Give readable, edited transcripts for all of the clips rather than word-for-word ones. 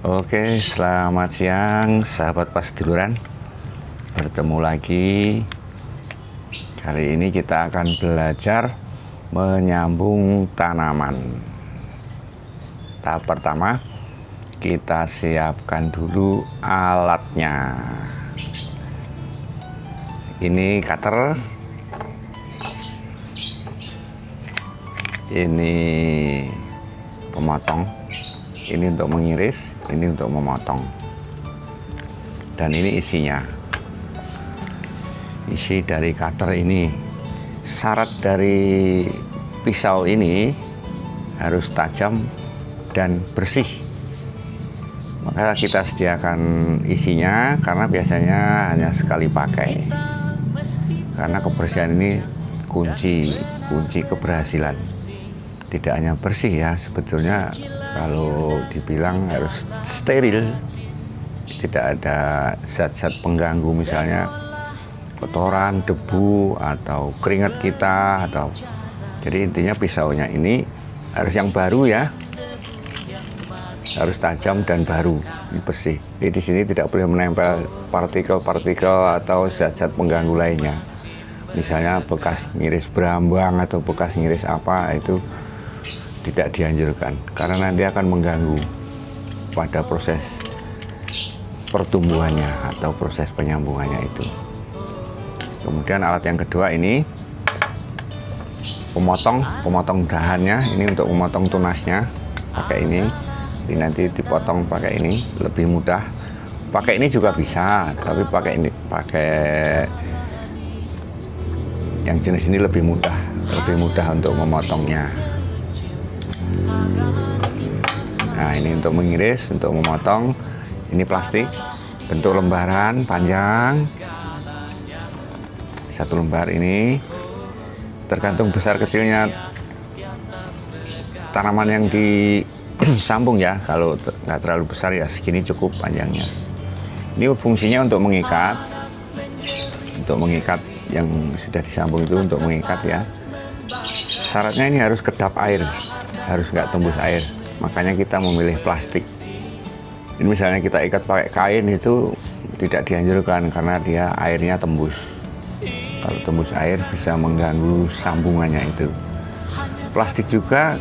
Oke, selamat siang sahabat Pasduluran. Bertemu lagi. Kali ini kita akan belajar menyambung tanaman. Tahap pertama, kita siapkan dulu alatnya. Ini cutter, ini pemotong, ini untuk mengiris, ini untuk memotong, dan ini isinya. Isi dari cutter ini, syarat dari pisau ini harus tajam dan bersih. Maka kita sediakan isinya karena biasanya hanya sekali pakai. Karena kebersihan ini kunci keberhasilan. Tidak hanya bersih ya, sebetulnya kalau dibilang harus steril, tidak ada zat-zat pengganggu, misalnya kotoran, debu, atau keringat kita, atau jadi intinya pisaunya ini harus yang baru ya, harus tajam dan baru, bersih. Jadi di sini tidak boleh menempel partikel-partikel atau zat-zat pengganggu lainnya. Misalnya bekas ngiris berambang atau bekas ngiris apa, itu tidak dianjurkan karena nanti akan mengganggu pada proses pertumbuhannya atau proses penyambungannya itu. Kemudian alat yang kedua ini pemotong dahannya, ini untuk memotong tunasnya pakai ini. Ini nanti dipotong pakai ini, lebih mudah. Pakai ini juga bisa, tapi pakai yang jenis ini lebih mudah untuk memotongnya. Nah, ini untuk mengiris, untuk memotong. Ini plastik, bentuk lembaran panjang. Satu lembar ini, tergantung besar kecilnya tanaman yang disambung ya. Kalau nggak terlalu besar ya segini cukup panjangnya. Ini fungsinya untuk mengikat yang sudah disambung itu, untuk mengikat ya. Syaratnya ini harus kedap air, harus nggak tembus air. Makanya kita memilih plastik. Ini misalnya kita ikat pakai kain itu tidak dianjurkan karena dia airnya tembus. Kalau tembus air bisa mengganggu sambungannya itu. Plastik juga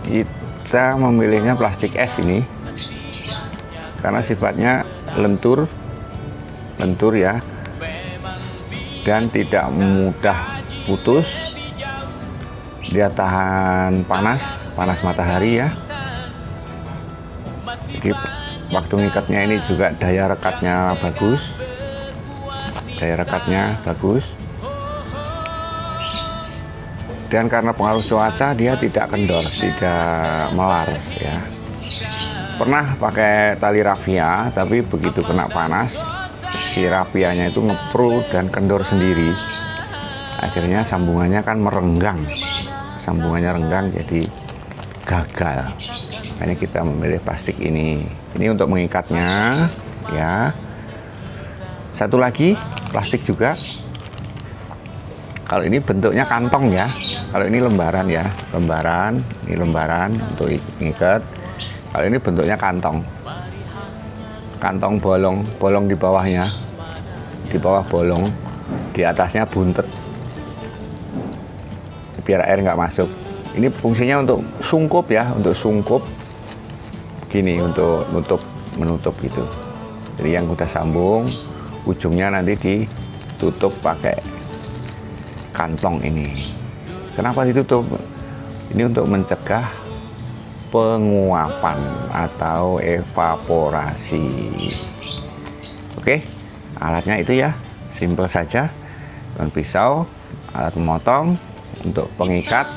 kita memilihnya plastik es ini karena sifatnya lentur ya, dan tidak mudah putus. Dia tahan panas matahari ya. Jadi waktu ngikatnya ini juga daya rekatnya bagus. Dan karena pengaruh cuaca dia tidak kendor, tidak melar ya. Pernah pakai tali rafia, tapi begitu kena panas si rafianya itu ngepru dan kendor sendiri. Akhirnya sambungannya kan merenggang. Jadi gagal. Makanya kita memilih plastik ini. Ini untuk mengikatnya ya. Satu lagi plastik juga. Kalau ini bentuknya kantong ya. Kalau ini lembaran ya, ini lembaran untuk mengikat. Kalau ini bentuknya kantong bolong di bawahnya, di bawah bolong, di atasnya buntet, biar air nggak masuk. Ini fungsinya untuk sungkup ya, gini, untuk menutup gitu. Jadi yang udah sambung, ujungnya nanti ditutup pakai kantong ini. Kenapa ditutup? Ini untuk mencegah penguapan atau evaporasi. Oke, alatnya itu ya, simple saja. Dengan pisau, alat memotong, untuk pengikat,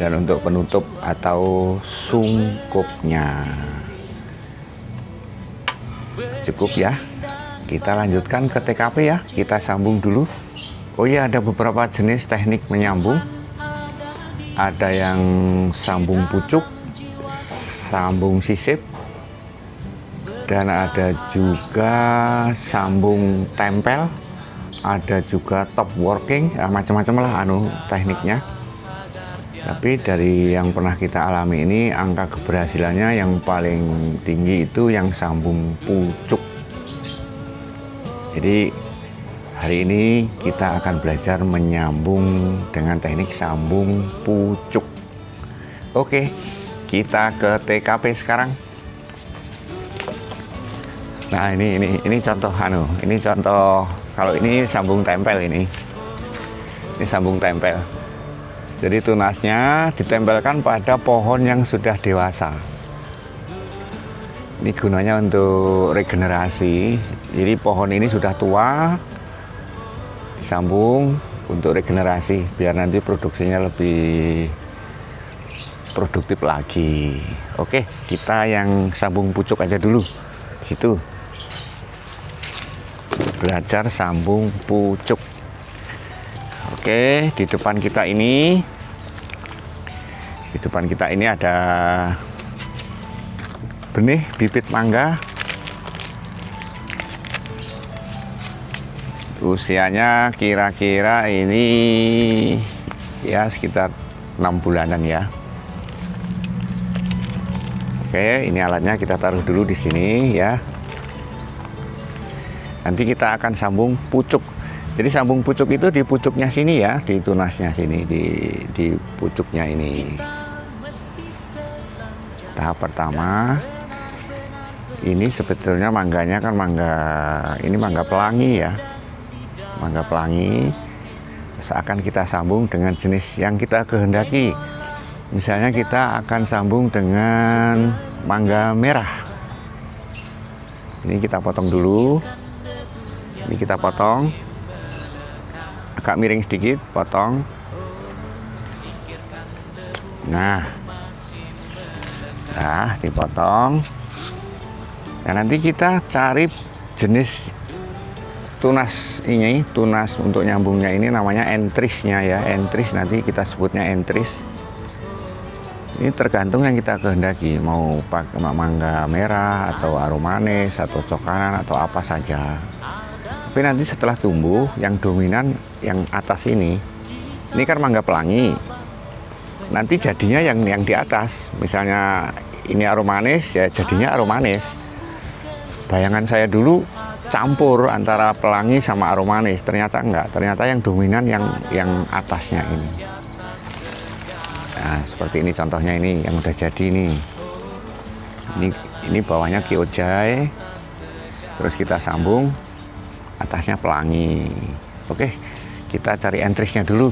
dan untuk penutup atau sungkupnya. Cukup ya. Kita lanjutkan ke TKP ya. Kita sambung dulu. Oh iya, ada beberapa jenis teknik menyambung. Ada yang sambung pucuk, sambung sisip, dan ada juga sambung tempel, ada juga top working, macam-macam lah tekniknya. Tapi dari yang pernah kita alami ini, angka keberhasilannya yang paling tinggi itu yang sambung pucuk. Jadi hari ini kita akan belajar menyambung dengan teknik sambung pucuk. Oke, kita ke TKP sekarang. Nah, ini contoh ini contoh kalau ini sambung tempel ini. Ini sambung tempel. Jadi tunasnya ditempelkan pada pohon yang sudah dewasa. Ini gunanya untuk regenerasi. Jadi pohon ini sudah tua, disambung untuk regenerasi biar nanti produksinya lebih produktif lagi. Oke, kita yang sambung pucuk aja dulu. Situ. Belajar sambung pucuk. Oke, di depan kita ini ada benih bibit mangga. Usianya kira-kira ini ya sekitar 6 bulanan ya. Oke, ini alatnya kita taruh dulu di sini ya. Nanti kita akan sambung pucuk. Jadi sambung pucuk itu di pucuknya sini ya, di tunasnya sini, di pucuknya ini. Tahap pertama, ini sebetulnya mangganya kan ini mangga pelangi ya. Mangga pelangi. Terus akan kita sambung dengan jenis yang kita kehendaki. Misalnya kita akan sambung dengan mangga merah. Ini kita potong dulu. Ini kita potong agak miring sedikit, potong. Nah dipotong. Nah, nanti kita cari jenis tunas ini, tunas untuk nyambungnya ini namanya entrisnya ya, entris, nanti kita sebutnya entris. Ini tergantung yang kita kehendaki, mau pakai mangga merah atau aromanis atau cokanan atau apa saja. Tapi nanti setelah tumbuh yang dominan yang atas ini kan mangga pelangi. Nanti jadinya yang di atas. Misalnya ini aromanis ya jadinya aromanis. Bayangan saya dulu campur antara pelangi sama aromanis, ternyata enggak. Ternyata yang dominan yang atasnya ini. Nah, seperti ini contohnya ini yang udah jadi nih. Ini bawahnya Kyojai. Terus kita sambung atasnya pelangi. Oke, kita cari entrisnya dulu.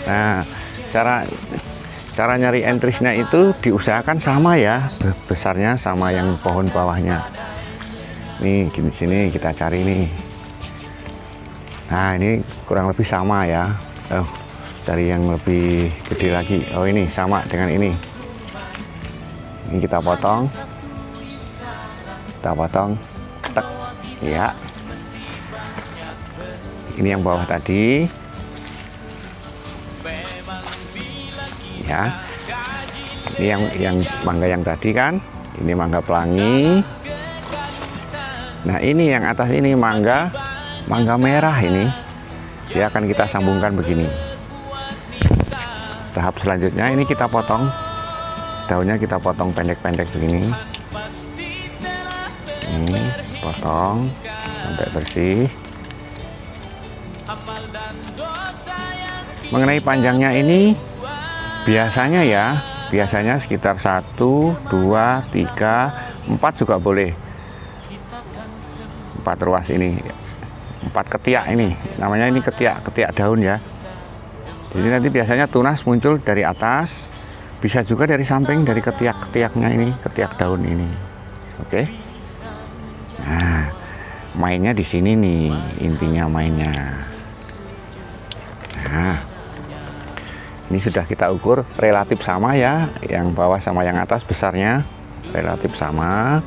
Nah, cara nyari entrisnya itu diusahakan sama ya, besarnya sama yang pohon bawahnya. Nih, di sini kita cari nih. Nah, ini kurang lebih sama ya. Cari yang lebih gede lagi. Oh, ini sama dengan ini. Ini kita potong. Tek. Ya. Ini yang bawah tadi. Ya. Ini yang mangga yang tadi kan. Ini mangga pelangi. Nah, ini yang atas ini mangga merah ini. Dia akan kita sambungkan begini. Tahap selanjutnya ini kita potong. Daunnya kita potong pendek-pendek begini. Ini potong sampai bersih. Mengenai panjangnya ini biasanya sekitar 1, 2, 3, 4 juga boleh. 4 ruas ini, 4 ketiak ini, namanya ini ketiak daun ya. Jadi nanti biasanya tunas muncul dari atas, bisa juga dari samping, dari ketiak-ketiaknya ini, ketiak daun ini. Oke. Nah, mainnya di sini nih, intinya mainnya. Nah, ini sudah kita ukur relatif sama ya, yang bawah sama yang atas besarnya relatif sama.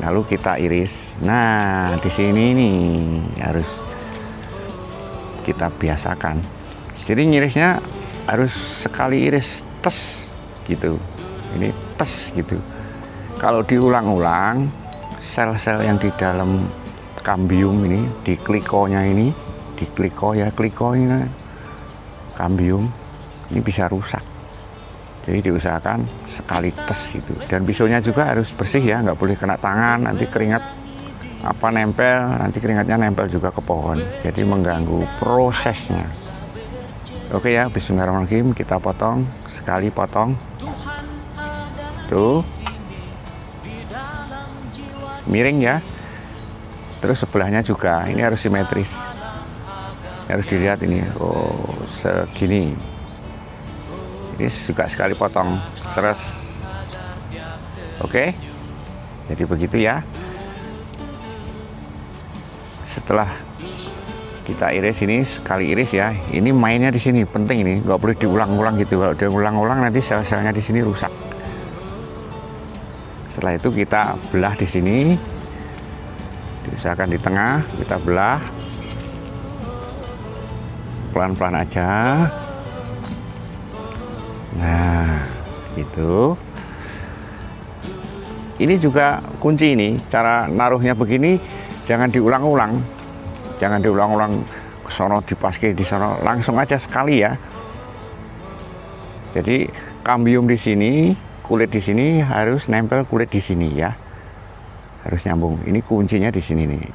Lalu kita iris. Nah, di sini nih harus kita biasakan. Jadi ngirisnya harus sekali iris tes gitu. Ini tes gitu. Kalau diulang-ulang, sel-sel yang di dalam kambium ini, di klikonya ini, di kliko ya, kliko ini kambium ini bisa rusak. Jadi diusahakan sekali tes gitu. Dan pisaunya juga harus bersih ya, nggak boleh kena tangan, nanti keringat nempel, nanti keringatnya nempel juga ke pohon. Jadi mengganggu prosesnya. Oke ya, bismillahirrahmanirrahim, kita potong, sekali potong. Tuh. Miring ya. Terus sebelahnya juga, ini harus simetris. Harus dilihat ini, oh segini. Ini juga sekali potong, seres. Oke, jadi begitu ya. Setelah kita iris ini, sekali iris ya. Ini mainnya di sini penting ini, nggak boleh diulang-ulang gitu. Kalau diulang-ulang nanti sel-selnya di sini rusak. Setelah itu kita belah di sini, diusahakan di tengah, kita belah. Pelan-pelan aja. Nah, itu. Ini juga kunci ini, cara naruhnya begini, jangan diulang-ulang. Jangan diulang-ulang ke sono dipaske di sono, langsung aja sekali ya. Jadi kambium di sini, kulit di sini harus nempel kulit di sini ya. Harus nyambung. Ini kuncinya di sini nih.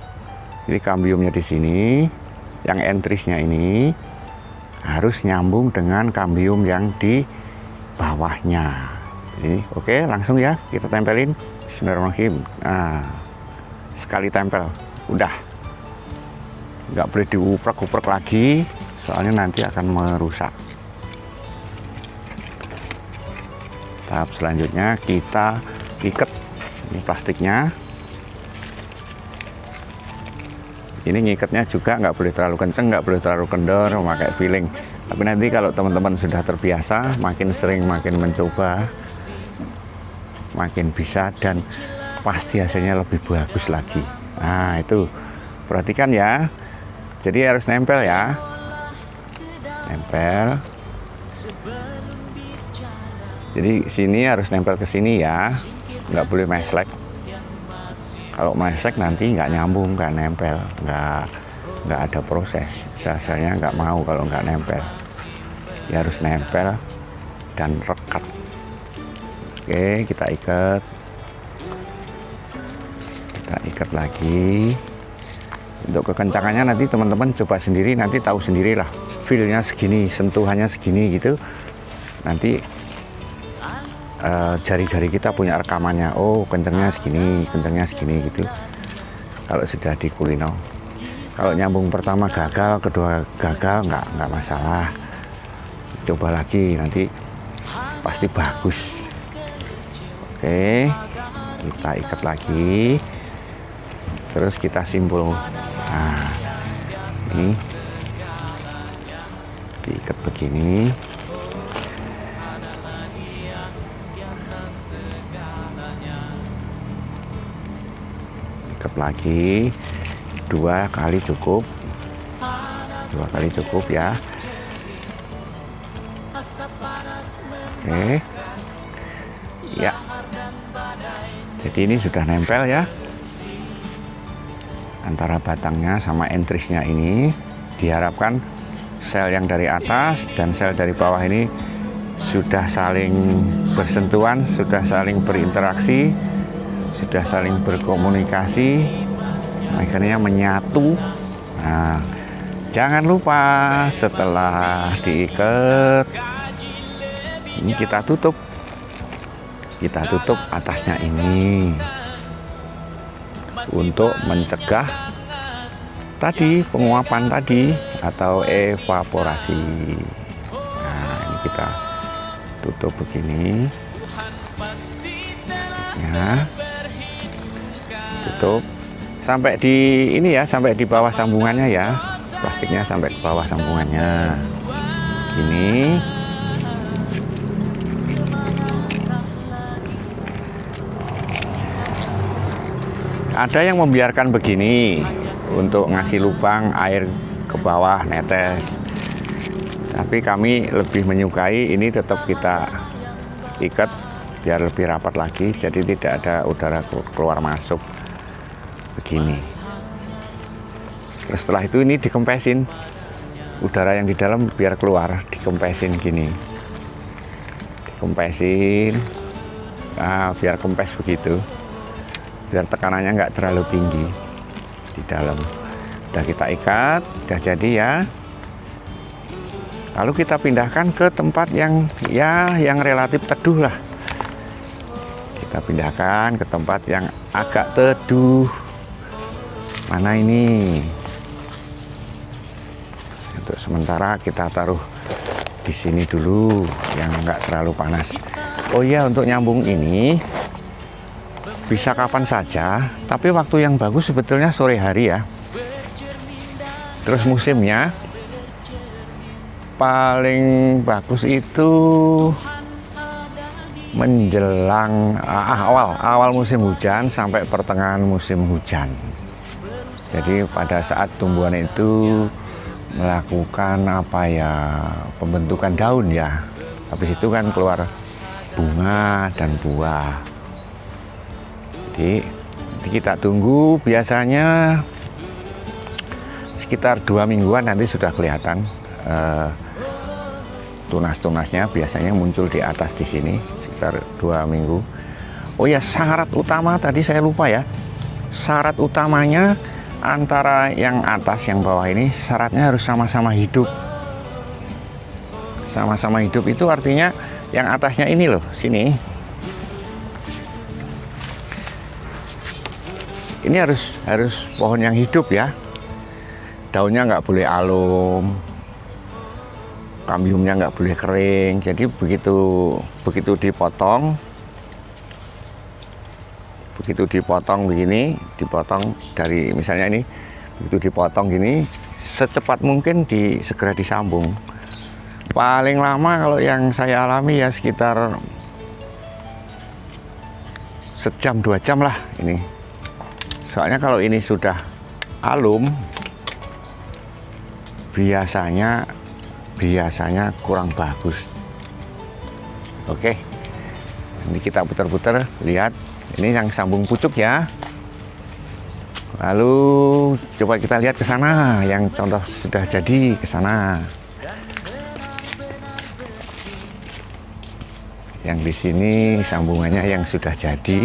Jadi kambiumnya di sini. Yang entrisnya ini harus nyambung dengan kambium yang di bawahnya. Ini oke, langsung ya kita tempelin. Bismillahirrahmanirrahim. Nah, sekali tempel, udah. Nggak boleh diuprek-uprek lagi, soalnya nanti akan merusak. Tahap selanjutnya kita ikat ini plastiknya. Ini ngikatnya juga nggak boleh terlalu kenceng, nggak boleh terlalu kendor, memakai piling. Tapi nanti kalau teman-teman sudah terbiasa, makin sering, makin mencoba, makin bisa, dan pasti hasilnya lebih bagus lagi. Nah itu, perhatikan ya. Jadi harus nempel ya. Nempel. Jadi sini harus nempel ke sini ya. Nggak boleh meslek. Kalau meslek nanti nggak nyambung, nggak nempel, nggak ada proses. Sel-selnya nggak mau kalau nggak nempel. Ya harus nempel dan rekat. Oke, kita ikat. Kita ikat lagi. Untuk kekencangannya nanti teman-teman coba sendiri, nanti tahu sendirilah. Feel-nya segini, sentuhannya segini gitu. Nanti jari-jari kita punya rekamannya, oh kencengnya segini gitu. Kalau sudah di kulino, kalau nyambung pertama gagal, kedua gagal, nggak masalah, coba lagi nanti pasti bagus. Oke, kita ikat lagi, terus kita simpul. Nah ini diikat begini. Lagi 2 kali cukup, 2 kali cukup ya. Oke ya, jadi ini sudah nempel ya antara batangnya sama entrisnya. Ini diharapkan sel yang dari atas dan sel dari bawah ini sudah saling bersentuhan, sudah saling berinteraksi, sudah saling berkomunikasi, akhirnya menyatu. Nah, jangan lupa setelah diikat ini kita tutup atasnya ini untuk mencegah tadi penguapan tadi atau evaporasi. Nah, ini kita tutup begini ya. Tutup sampai di ini ya, sampai di bawah sambungannya ya, plastiknya sampai ke bawah sambungannya gini. Ada yang membiarkan begini untuk ngasih lubang air ke bawah netes, tapi kami lebih menyukai ini tetap kita ikat biar lebih rapat lagi, jadi tidak ada udara keluar masuk begini. Terus setelah itu ini dikempesin udara yang di dalam biar keluar, dikempesin gini, dikempesin. Nah, biar kempes begitu, biar tekanannya nggak terlalu tinggi di dalam. Udah kita ikat, udah jadi ya. Lalu kita pindahkan ke tempat yang relatif teduh lah. Kita pindahkan ke tempat yang agak teduh. Mana ini? Untuk sementara kita taruh di sini dulu, yang nggak terlalu panas. Oh iya, untuk nyambung ini bisa kapan saja, tapi waktu yang bagus sebetulnya sore hari ya. Terus musimnya paling bagus itu menjelang awal musim hujan sampai pertengahan musim hujan. Jadi pada saat tumbuhan itu melakukan pembentukan daun ya. Habis itu kan keluar bunga dan buah. Jadi kita tunggu, biasanya sekitar 2 mingguan nanti sudah kelihatan tunas-tunasnya, biasanya muncul di atas di sini sekitar 2 minggu. Oh ya, syarat utama tadi saya lupa ya. Syarat utamanya antara yang atas yang bawah ini syaratnya harus sama-sama hidup. Sama-sama hidup itu artinya yang atasnya ini loh, sini. Ini harus pohon yang hidup ya. Daunnya nggak boleh alum, kambiumnya nggak boleh kering. Jadi begitu dipotong begini, dipotong dari misalnya ini, begitu dipotong gini, secepat mungkin segera disambung. Paling lama kalau yang saya alami ya sekitar sejam 2 jam lah ini. Soalnya kalau ini sudah alum, biasanya kurang bagus. Oke, ini kita putar-putar, lihat ini yang sambung pucuk ya. Lalu coba kita lihat ke sana, yang contoh sudah jadi ke sana. Yang di sini sambungannya yang sudah jadi.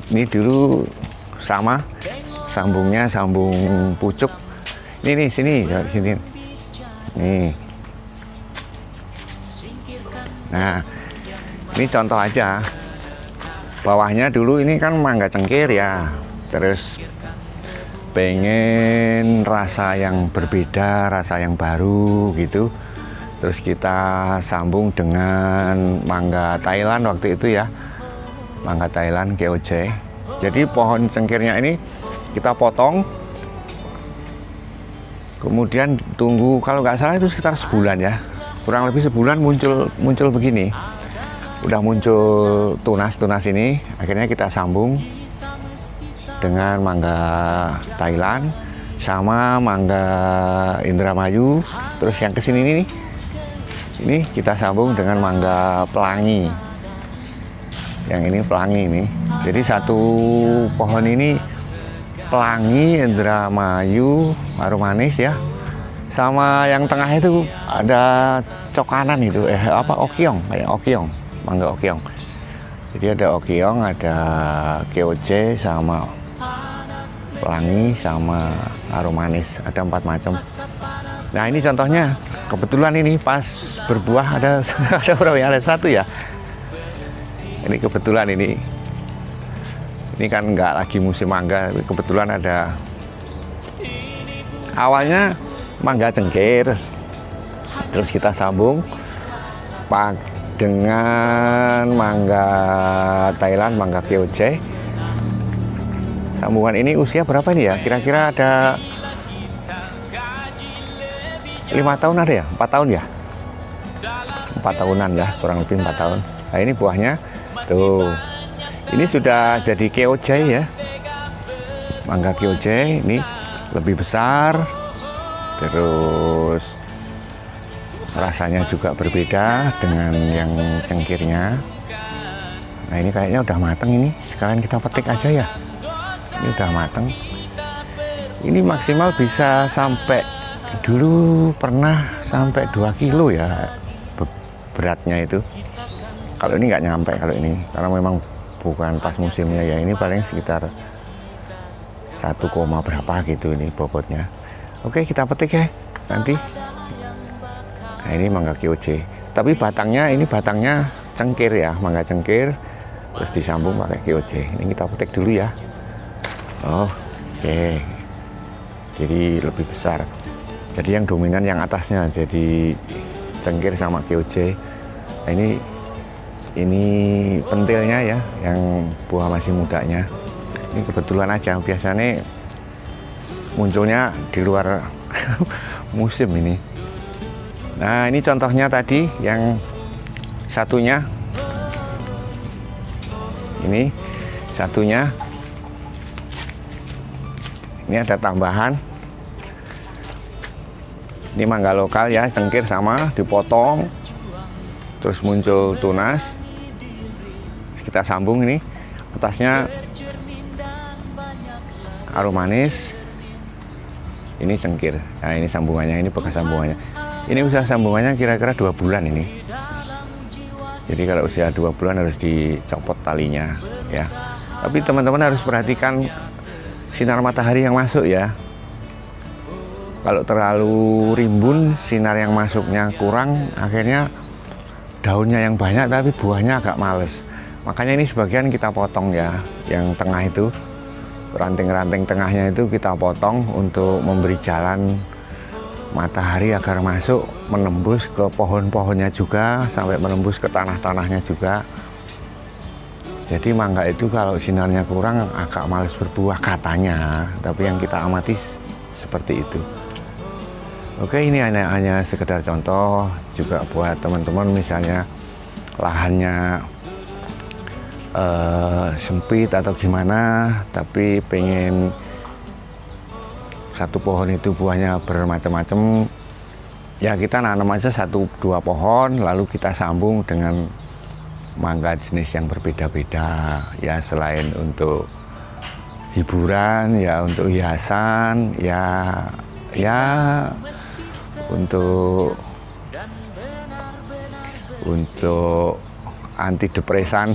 Ini dulu sama sambungnya, sambung pucuk. Ini sini. Nih. Nah, ini contoh aja. Bawahnya dulu ini kan mangga cengkir ya. Terus pengen rasa yang berbeda, rasa yang baru gitu. Terus kita sambung dengan mangga Thailand waktu itu ya. Mangga Thailand GOJ. Jadi pohon cengkirnya ini kita potong, kemudian tunggu, kalau nggak salah itu sekitar sebulan ya, kurang lebih sebulan muncul begini, udah muncul tunas ini. Akhirnya kita sambung dengan mangga Thailand sama mangga Indramayu. Terus yang kesini ini kita sambung dengan mangga Pelangi. Yang ini Pelangi ini. Jadi satu pohon ini Pelangi, Indramayu, harum manis ya. Sama yang tengah itu ada cokanan itu, okiong, kayak okiong, mangga okiong. Jadi ada okiong, ada GOJ sama Pelangi sama harum manis, ada 4 macam. Nah, ini contohnya, kebetulan ini pas berbuah ada berapa ya? Ada 1 ya. Ini kebetulan ini kan nggak lagi musim mangga, kebetulan ada. Awalnya mangga cengkir, terus kita sambung dengan mangga Thailand, mangga GOJ. Sambungan ini usia berapa nih ya? Kira-kira ada 5 tahun ada ya? 4 tahun ya? 4 tahunan ya, kurang lebih 4 tahun. Nah, ini buahnya tuh. Ini sudah jadi GOJ ya. Mangga GOJ ini lebih besar. Terus rasanya juga berbeda dengan yang cengkirnya. Nah, ini kayaknya udah mateng ini. Sekarang kita petik aja ya. Ini udah mateng. Ini maksimal bisa sampai, dulu pernah sampai 2 kilo ya beratnya itu. Kalau ini nggak nyampe, kalau ini karena memang bukan pas musimnya ya. Ini paling sekitar 1, berapa gitu ini bobotnya. Oke, kita petik ya nanti. Nah, ini mangga QC, tapi batangnya ini batangnya cengkir ya, mangga cengkir, terus disambung pakai QC. Ini kita petik dulu ya. Oh, oke. Jadi lebih besar. Jadi yang dominan yang atasnya, jadi cengkir sama QC. Nah, ini pentilnya ya, yang buah masih mudanya. Ini kebetulan aja, biasanya munculnya di luar musim ini. Nah, ini contohnya tadi yang satunya. Ini satunya. Ini ada tambahan. Ini mangga lokal ya, cengkir sama dipotong. Terus muncul tunas. Kita sambung ini. Atasnya harum manis. Ini cengkir. Nah, ini sambungannya, ini bekas sambungannya. Ini usaha sambungannya kira-kira 2 bulan ini. Jadi kalau usia 2 bulan harus dicopot talinya ya. Tapi teman-teman harus perhatikan sinar matahari yang masuk ya. Kalau terlalu rimbun, sinar yang masuknya kurang, akhirnya daunnya yang banyak tapi buahnya agak males. Makanya ini sebagian kita potong ya, yang tengah itu, ranting-ranting tengahnya itu kita potong untuk memberi jalan matahari agar masuk, menembus ke pohon-pohonnya juga, sampai menembus ke tanah-tanahnya juga. Jadi mangga itu kalau sinarnya kurang agak males berbuah katanya, tapi yang kita amati seperti itu. Oke, ini hanya sekedar contoh juga buat teman-teman, misalnya lahannya sempit atau gimana, tapi pengen satu pohon itu buahnya bermacam-macam, ya kita nanam aja 1-2 pohon, lalu kita sambung dengan mangga jenis yang berbeda-beda ya, selain untuk hiburan ya, untuk hiasan ya, untuk antidepresan.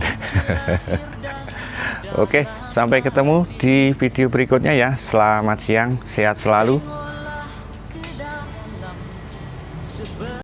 Oke, sampai ketemu di video berikutnya ya. Selamat siang, sehat selalu.